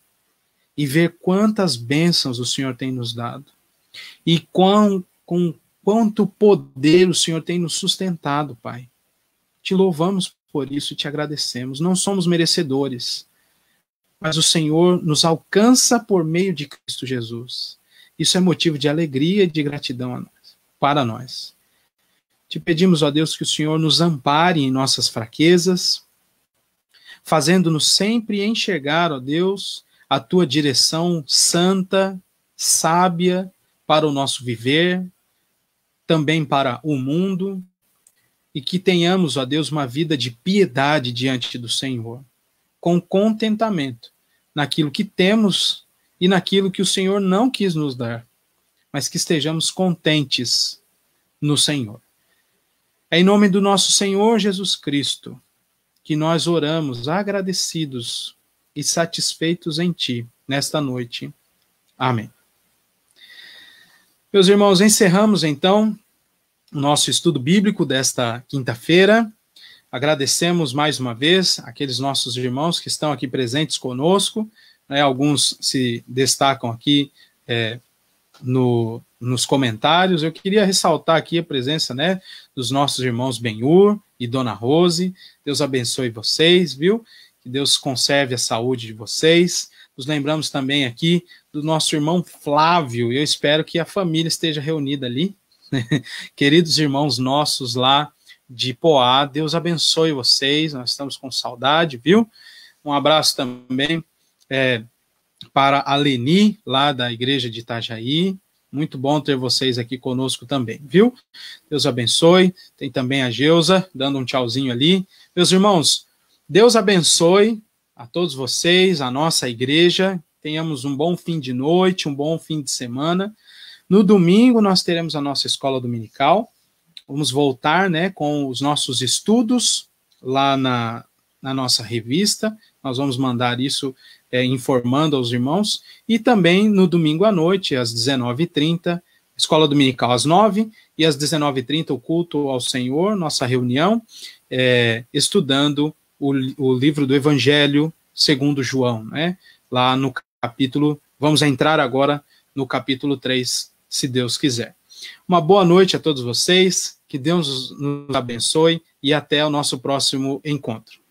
[SPEAKER 1] e ver quantas bênçãos o Senhor tem nos dado e com quanto poder o Senhor tem nos sustentado, Pai. Te louvamos por isso e te agradecemos. Não somos merecedores, mas o Senhor nos alcança por meio de Cristo Jesus. Isso é motivo de alegria e de gratidão para nós. Te pedimos, ó Deus, que o Senhor nos ampare em nossas fraquezas, fazendo-nos sempre enxergar, ó Deus, a tua direção santa, sábia para o nosso viver, também para o mundo, e que tenhamos, ó Deus, uma vida de piedade diante do Senhor, com contentamento naquilo que temos e naquilo que o Senhor não quis nos dar, mas que estejamos contentes no Senhor. É em nome do nosso Senhor Jesus Cristo que nós oramos agradecidos e satisfeitos em Ti nesta noite. Amém. Meus irmãos, encerramos então o nosso estudo bíblico desta quinta-feira. Agradecemos mais uma vez aqueles nossos irmãos que estão aqui presentes conosco, né? Alguns se destacam aqui nos comentários. Eu queria ressaltar aqui a presença, né, dos nossos irmãos Benhur e Dona Rose. Deus abençoe vocês, viu? Que Deus conserve a saúde de vocês. Nos lembramos também aqui do nosso irmão Flávio. Eu espero que a família esteja reunida ali. Queridos irmãos nossos lá de Poá, Deus abençoe vocês. Nós estamos com saudade, viu? Um abraço também para a Leni, lá da igreja de Itajaí. Muito bom ter vocês aqui conosco também, viu? Deus abençoe. Tem também a Geusa, dando um tchauzinho ali. Meus irmãos, Deus abençoe a todos vocês, a nossa igreja. Tenhamos um bom fim de noite, um bom fim de semana. No domingo, nós teremos a nossa escola dominical. Vamos voltar, né, com os nossos estudos lá na nossa revista. Nós vamos mandar isso informando aos irmãos. E também no domingo à noite, às 19h30, escola dominical às 9h, e às 19h30 o culto ao Senhor, nossa reunião, estudando o livro do Evangelho segundo João, né? Lá no capítulo, vamos entrar agora no capítulo 3, se Deus quiser. Uma boa noite a todos vocês, que Deus nos abençoe e até o nosso próximo encontro.